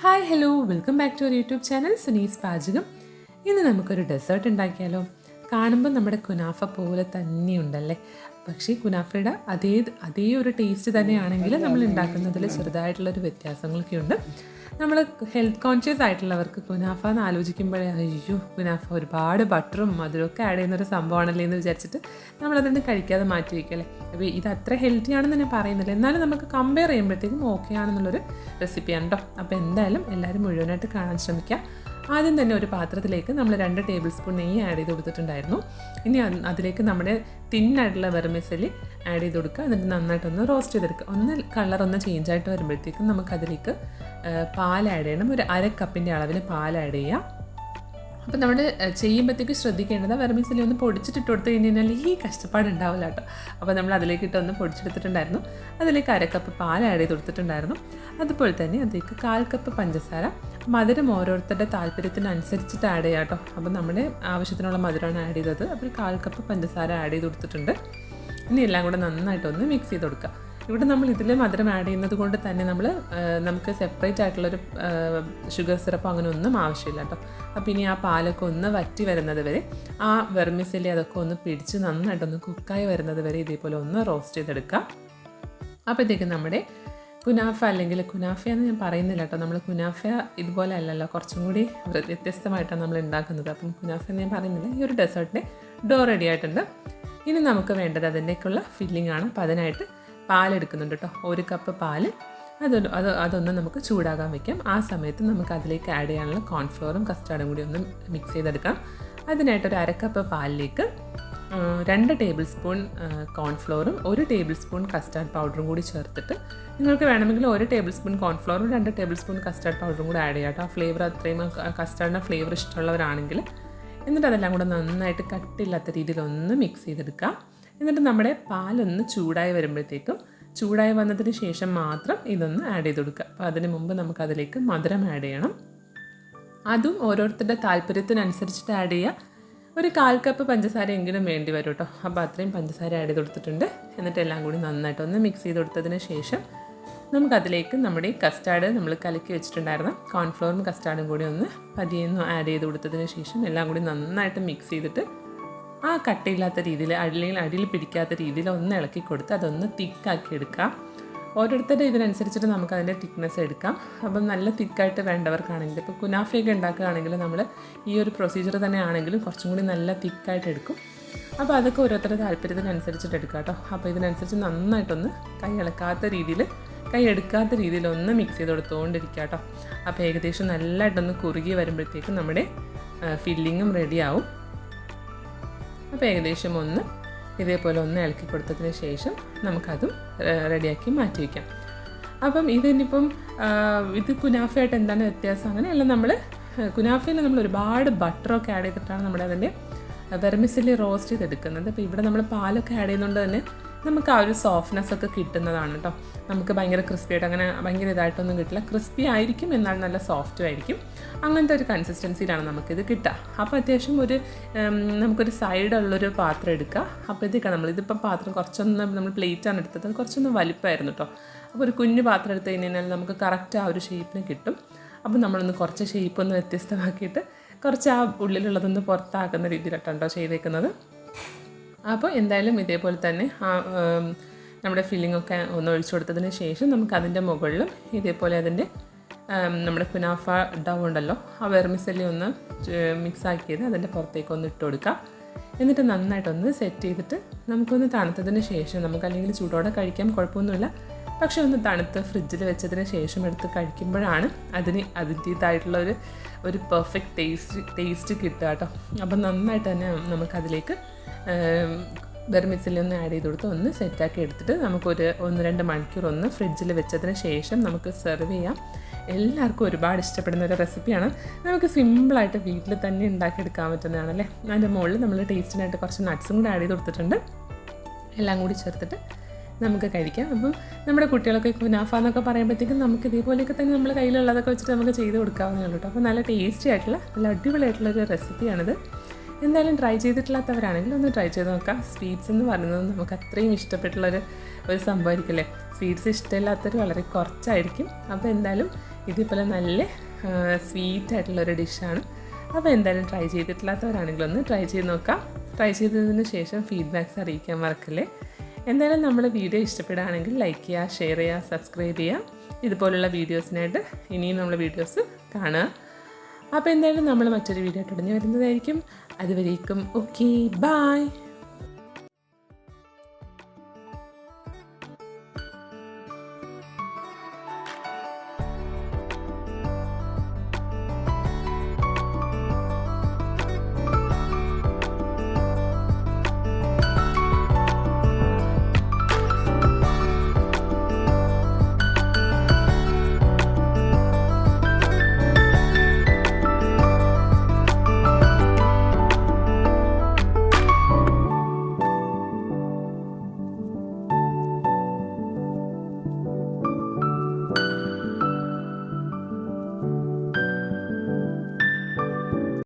Hi hello welcome back to our YouTube channel സുനീസ് പാചകം. ഇന്ന് നമുക്കൊരു ഡെസേർട്ട് ഉണ്ടാക്കിയാലോ. കാണുമ്പോൾ നമ്മുടെ കുനാഫ പോലെ തന്നെയുണ്ടല്ലേ, പക്ഷേ കുനാഫയുടെ അതേ ഒരു ടേസ്റ്റ് തന്നെയാണെങ്കിൽ നമ്മൾ ഉണ്ടാക്കുന്നതിൽ ചെറുതായിട്ടുള്ളൊരു വ്യത്യാസങ്ങളൊക്കെ ഉണ്ട്. നമ്മൾ ഹെൽത്ത് കോൺഷ്യസ് ആയിട്ടുള്ളവർക്ക് കുനാഫ എന്ന് ആലോചിക്കുമ്പോഴേ അയ്യോ കുനാഫ ഒരുപാട് ബട്ടറും മധുരമൊക്കെ ആഡ് ചെയ്യുന്നൊരു സംഭവമാണല്ലേ എന്ന് വിചാരിച്ചിട്ട് നമ്മളതൊന്നും കഴിക്കാതെ മാറ്റി വയ്ക്കല്ലേ. അപ്പോൾ ഇത് അത്ര ഹെൽത്തി ആണെന്ന് ഞാൻ പറയുന്നില്ല, എന്നാലും നമുക്ക് കമ്പയർ ചെയ്യുമ്പോഴത്തേക്കും ഓക്കെ ആണെന്നുള്ളൊരു റെസിപ്പിയാണ് കേട്ടോ. അപ്പോൾ എന്തായാലും എല്ലാവരും മുഴുവനായിട്ട് കാണാൻ ശ്രമിക്കുക. ആദ്യം തന്നെ ഒരു പാത്രത്തിലേക്ക് നമ്മൾ 2 ടേബിൾ സ്പൂൺ നെയ്യ് ആഡ് ചെയ്ത് കൊടുത്തിട്ടുണ്ടായിരുന്നു. ഇനി അതിലേക്ക് നമ്മുടെ തിന്നായിട്ടുള്ള വെർമിസെല്ലി ആഡ് ചെയ്ത് കൊടുക്കുക. എന്നിട്ട് നന്നായിട്ടൊന്ന് റോസ്റ്റ് ചെയ്തെടുക്കുക. കളർ ചേഞ്ചായിട്ട് വരുമ്പോഴത്തേക്കും നമുക്കതിലേക്ക് പാൽ ആഡ് ചെയ്യണം. ഒരു 1/2 കപ്പിൻ്റെ അളവിൽ പാൽ ആഡ് ചെയ്യുക. അപ്പോൾ നമ്മൾ ചെയ്യുമ്പോഴത്തേക്ക് ശ്രദ്ധിക്കേണ്ടത് വെർമിസെല്ലി ഒന്ന് പൊടിച്ചിട്ട് കൊടുത്തു കഴിഞ്ഞാൽ ഈ കഷ്ടപ്പാടുണ്ടാവില്ല കേട്ടോ. അപ്പോൾ നമ്മൾ അതിലേക്ക് ഇട്ടൊന്ന് പൊടിച്ചെടുത്തിട്ടുണ്ടായിരുന്നു. അതിലേക്ക് 1/2 കപ്പ് പാൽ ആഡ് ചെയ്ത് കൊടുത്തിട്ടുണ്ടായിരുന്നു. അതുപോലെ തന്നെ അതിലേക്ക് 1/4 കപ്പ് പഞ്ചസാര. മധുരം ഓരോരുത്തരുടെ താല്പര്യത്തിനനുസരിച്ചിട്ട് ആഡ് ചെയ്യാം കേട്ടോ. അപ്പോൾ നമ്മുടെ ആവശ്യത്തിനുള്ള മധുരമാണ് ആഡ് ചെയ്തത്. അപ്പോൾ 1/4 കപ്പ് പഞ്ചസാര ആഡ് ചെയ്ത് കൊടുത്തിട്ടുണ്ട്. ഇനി എല്ലാം കൂടെ നന്നായിട്ടൊന്ന് മിക്സ് ചെയ്ത് കൊടുക്കുക. ഇവിടെ നമ്മൾ ഇതിൽ മധുരം ആഡ് ചെയ്യുന്നത് കൊണ്ട് തന്നെ നമുക്ക് സെപ്പറേറ്റ് ആയിട്ടുള്ളൊരു ഷുഗർ സിറപ്പ് അങ്ങനെ ഒന്നും ആവശ്യമില്ല കേട്ടോ. അപ്പോൾ ഇനി ആ പാലൊക്കെ ഒന്ന് വറ്റി വരുന്നത് വരെ, ആ വെർമിസെല്ലി അതൊക്കെ ഒന്ന് പിടിച്ച് നന്നായിട്ടൊന്ന് കുക്കായി വരുന്നത് വരെ ഇതേപോലെ ഒന്ന് റോസ്റ്റ് ചെയ്തെടുക്കുക. അപ്പോഴത്തേക്കും നമ്മുടെ കുനാഫ, അല്ലെങ്കിൽ കുനാഫയെന്ന് ഞാൻ പറയുന്നില്ല കേട്ടോ, നമ്മൾ കുനാഫ ഇതുപോലെ അല്ലല്ലോ, കുറച്ചും കൂടി വ്യത്യസ്തമായിട്ടാണ് നമ്മൾ ഉണ്ടാക്കുന്നത്. അപ്പം കുനാഫ എന്ന് ഞാൻ പറയുന്നില്ല. ഈ ഒരു ഡെസേർട്ടിൻ്റെ ഡോ റെഡി ആയിട്ടുണ്ട്. ഇനി നമുക്ക് വേണ്ടത് അതിൻ്റെക്കുള്ള ഫില്ലിംഗ് ആണ്. അപ്പോൾ അതിനായിട്ട് പാലെടുക്കുന്നുണ്ട് കേട്ടോ. 1 കപ്പ് പാല്. അതൊന്ന് നമുക്ക് ചൂടാകാൻ വയ്ക്കാം. ആ സമയത്ത് നമുക്ക് അതിലേക്ക് ആഡ് ചെയ്യാനുള്ള കോൺഫ്ലോറും കസ്റ്റാർഡും കൂടി ഒന്ന് മിക്സ് ചെയ്തെടുക്കാം. അതിനായിട്ടൊരു 1/2 കപ്പ് പാലിലേക്ക് 2 ടേബിൾ സ്പൂൺ കോൺഫ്ലോറും 1 ടേബിൾ സ്പൂൺ കസ്റ്റാർഡ് പൗഡറും കൂടി ചേർത്തിട്ട്, നിങ്ങൾക്ക് വേണമെങ്കിൽ 1 ടേബിൾ സ്പൂൺ കോൺഫ്ലോറും 2 ടേബിൾ സ്പൂൺ കസ്റ്റാർഡ് പൗഡറും കൂടി ആഡ് ചെയ്യാം കേട്ടോ. ആ ഫ്ലേവർ അത്രയും കസ്റ്റാർഡിൻ്റെ ഫ്ലേവർ ഇഷ്ടമുള്ളവരാണെങ്കിൽ. എന്നിട്ട് അതെല്ലാം കൂടെ നന്നായിട്ട് കട്ടില്ലാത്ത രീതിയിൽ ഒന്ന് മിക്സ് ചെയ്തെടുക്കുക. എന്നിട്ട് നമ്മുടെ പാലൊന്ന് ചൂടായി വരുമ്പോഴത്തേക്കും, ചൂടായി വന്നതിന് ശേഷം മാത്രം ഇതൊന്ന് ആഡ് ചെയ്ത് കൊടുക്കുക. അപ്പോൾ അതിന് മുമ്പ് നമുക്കതിലേക്ക് മധുരം ആഡ് ചെയ്യണം. അതും ഓരോരുത്തരുടെ താല്പര്യത്തിനനുസരിച്ചിട്ട് ആഡ് ചെയ്യുക. ഒരു 1/4 കപ്പ് പഞ്ചസാര എങ്കിലും വേണ്ടി വരും കേട്ടോ. അപ്പോൾ അത്രയും പഞ്ചസാര ആഡ് ചെയ്ത് കൊടുത്തിട്ടുണ്ട്. എന്നിട്ട് എല്ലാം കൂടി നന്നായിട്ടൊന്ന് മിക്സ് ചെയ്ത് കൊടുത്തതിന് ശേഷം നമുക്കതിലേക്ക് നമ്മുടെ ഈ കസ്റ്റാർഡ് നമ്മൾ കലക്കി വെച്ചിട്ടുണ്ടായിരുന്ന കോൺഫ്ലോറും കസ്റ്റാർഡും കൂടി ഒന്ന് പതിയൊന്ന് ആഡ് ചെയ്ത് കൊടുത്തതിന് ശേഷം എല്ലാം കൂടി നന്നായിട്ട് മിക്സ് ചെയ്തിട്ട്, ആ കട്ടയില്ലാത്ത രീതിയിൽ, അടിയിൽ പിടിക്കാത്ത രീതിയിൽ ഒന്ന് ഇളക്കി കൊടുത്ത് അതൊന്ന് തിക്കാക്കി എടുക്കുക. ഓരോരുത്തരുടെ ഇതിനനുസരിച്ചിട്ട് നമുക്ക് അതിൻ്റെ തിക്നെസ് എടുക്കാം. അപ്പം നല്ല തിക്കായിട്ട് വേണ്ടവർക്കാണെങ്കിൽ, ഇപ്പോൾ കുനാഫയൊക്കെ ഉണ്ടാക്കുകയാണെങ്കിൽ നമ്മൾ ഈ ഒരു പ്രൊസീജിയർ തന്നെ ആണെങ്കിലും കുറച്ചും കൂടി നല്ല തിക്കായിട്ട് എടുക്കും. അപ്പോൾ അതൊക്കെ ഓരോരുത്തരുടെ താല്പര്യത്തിനനുസരിച്ചിട്ട് എടുക്കാം കേട്ടോ. അപ്പോൾ ഇതിനനുസരിച്ച് നന്നായിട്ടൊന്ന് കൈ എടുക്കാത്ത രീതിയിൽ ഒന്ന് മിക്സ് ചെയ്ത് കൊടുത്തുകൊണ്ടിരിക്കുക കേട്ടോ. അപ്പോൾ ഏകദേശം നല്ലതായിട്ടൊന്ന് കുറുകി വരുമ്പോഴത്തേക്കും നമ്മുടെ ഫില്ലിങ്ങും റെഡിയാവും. അപ്പോൾ ഏകദേശം ഇതേപോലെ ഒന്ന് ഇളക്കി കൊടുത്തതിന് ശേഷം നമുക്കതും റെഡിയാക്കി മാറ്റി വയ്ക്കാം. അപ്പം ഇതിനിപ്പം ഇത് കുനാഫയായിട്ട് എന്താണ് വ്യത്യാസം? അങ്ങനെയല്ല, കുനാഫയിൽ നമ്മൾ ഒരുപാട് ബട്ടറൊക്കെ ആഡ് ചെയ്തിട്ടാണ് നമ്മുടെ അതിൻ്റെ വെർമിസെല്ലി റോസ്റ്റ് ചെയ്തെടുക്കുന്നത്. അപ്പോൾ ഇവിടെ നമ്മൾ പാലൊക്കെ ആഡ് ചെയ്യുന്നതുകൊണ്ട് തന്നെ നമുക്ക് ആ ഒരു സോഫ്റ്റ്നെസ് ഒക്കെ കിട്ടുന്നതാണ് കേട്ടോ. നമുക്ക് ഭയങ്കര ക്രിസ്പിയായിട്ട് അങ്ങനെ ഭയങ്കര ഇതായിട്ടൊന്നും കിട്ടില്ല. ക്രിസ്പി ആയിരിക്കും, എന്നാൽ നല്ല സോഫ്റ്റും ആയിരിക്കും. അങ്ങനത്തെ ഒരു കൺസിസ്റ്റൻസിയിലാണ് നമുക്കിത് കിട്ടുക. അപ്പോൾ അത്യാവശ്യം നമുക്കൊരു സൈഡുള്ളൊരു പാത്രം എടുക്കുക. അപ്പോഴത്തേക്കാണ് ഇതിപ്പോൾ പാത്രം നമ്മൾ പ്ലേറ്റാണ് എടുത്തത്, കുറച്ചൊന്ന് വലിപ്പമായിരുന്നു കേട്ടോ. അപ്പോൾ ഒരു കുഞ്ഞു പാത്രം എടുത്ത് കഴിഞ്ഞാൽ നമുക്ക് കറക്റ്റ് ആ ഒരു ഷേപ്പിന് കിട്ടും. അപ്പോൾ നമ്മളൊന്ന് കുറച്ച് ഷേപ്പ് ഒന്ന് വ്യത്യസ്തമാക്കിയിട്ട് കുറച്ച് ആ ഉള്ളിലുള്ളതൊന്ന് പുറത്താക്കുന്ന രീതിയിലാട്ടോ ചെയ്തേക്കുന്നത്. അപ്പോൾ എന്തായാലും ഇതേപോലെ തന്നെ നമ്മുടെ ഫില്ലിങ്ങൊക്കെ ഒന്ന് ഒഴിച്ചു കൊടുത്തതിന് ശേഷം നമുക്ക് അതിൻ്റെ മുകളിലും ഇതേപോലെ അതിൻ്റെ നമ്മുടെ കുനാഫ ഡൗ ഉണ്ടല്ലോ, ആ വെർമിസെല്ലി ഒന്ന് മിക്സ് ആക്കിയത് അതിൻ്റെ പുറത്തേക്ക് ഒന്ന് ഇട്ട് കൊടുക്കുക. എന്നിട്ട് നന്നായിട്ടൊന്ന് സെറ്റ് ചെയ്തിട്ട് നമുക്കൊന്ന് തണുത്തതിന് ശേഷം, അല്ലെങ്കിൽ ചൂടോടെ കഴിക്കാം, കുഴപ്പമൊന്നുമില്ല. പക്ഷെ ഒന്ന് തണുത്ത് ഫ്രിഡ്ജിൽ വെച്ചതിന് ശേഷം എടുത്ത് കഴിക്കുമ്പോഴാണ് അതിൻ്റേതായിട്ടുള്ള ഒരു പെർഫെക്റ്റ് ടേസ്റ്റ് കിട്ടുക കേട്ടോ. അപ്പം നന്നായിട്ട് തന്നെ നമുക്കതിലേക്ക് വെർമിസെല്ലി ഒന്ന് ആഡ് ചെയ്ത് കൊടുത്ത് ഒന്ന് സെറ്റാക്കി എടുത്തിട്ട് നമുക്കൊരു 1-2 മണിക്കൂർ ഒന്ന് ഫ്രിഡ്ജിൽ വെച്ചതിന് ശേഷം നമുക്ക് സെർവ് ചെയ്യാം. എല്ലാവർക്കും ഒരുപാട് ഇഷ്ടപ്പെടുന്ന ഒരു റെസിപ്പിയാണ്. നമുക്ക് സിമ്പിളായിട്ട് വീട്ടിൽ തന്നെ ഉണ്ടാക്കിയെടുക്കാൻ പറ്റുന്നതാണല്ലേ. അതിൻ്റെ മുകളിൽ നമ്മൾ ടേസ്റ്റിനായിട്ട് കുറച്ച് നട്ട്സും കൂടി ആഡ് ചെയ്ത് കൊടുത്തിട്ടുണ്ട്. എല്ലാം കൂടി ചേർത്തിട്ട് നമുക്ക് കഴിക്കാം. അപ്പം നമ്മുടെ കുട്ടികളൊക്കെ കുനാഫ എന്നൊക്കെ പറയുമ്പോഴത്തേക്കും നമുക്ക് ഇതേപോലെയൊക്കെ തന്നെ നമ്മുടെ കയ്യിലുള്ളതൊക്കെ വെച്ചിട്ട് നമുക്ക് ചെയ്ത് കൊടുക്കാവുന്നേ ഉള്ളൂ കേട്ടോ. അപ്പോൾ നല്ല ടേസ്റ്റി ആയിട്ടുള്ള, നല്ല അടിപൊളിയായിട്ടുള്ളൊരു റെസിപ്പിയാണിത്. എന്തായാലും ട്രൈ ചെയ്തിട്ടില്ലാത്തവരാണെങ്കിൽ ഒന്ന് ട്രൈ ചെയ്ത് നോക്കാം. സ്വീറ്റ്സ് എന്ന് പറയുന്നത് നമുക്ക് അത്രയും ഇഷ്ടപ്പെട്ടുള്ളൊരു സംഭവമായിരിക്കില്ലേ. സ്വീറ്റ്സ് ഇഷ്ടമില്ലാത്തവർ വളരെ കുറച്ചായിരിക്കും. അപ്പോൾ എന്തായാലും ഇതേപോലെ നല്ല സ്വീറ്റായിട്ടുള്ളൊരു ഡിഷാണ്. അപ്പോൾ എന്തായാലും ട്രൈ ചെയ്തിട്ടില്ലാത്തവരാണെങ്കിലൊന്ന് ട്രൈ ചെയ്ത് നോക്കാം. ട്രൈ ചെയ്തതിന് ശേഷം ഫീഡ്ബാക്ക്സ് അറിയിക്കാൻ മറക്കല്ലേ. എന്തായാലും നമ്മുടെ വീഡിയോ ഇഷ്ടപ്പെടുകയാണെങ്കിൽ ലൈക്ക് ചെയ്യുക, ഷെയർ ചെയ്യുക, സബ്സ്ക്രൈബ് ചെയ്യുക. ഇതുപോലുള്ള വീഡിയോസിനായിട്ട് ഇനിയും നമ്മൾ വീഡിയോസ് കാണുക. അപ്പോൾ എന്തായാലും നമ്മൾ മറ്റൊരു വീഡിയോ ആയിട്ട് ഉടനെ വരുന്നതായിരിക്കും. അതുവരേക്കും ഓക്കെ, ബൈ.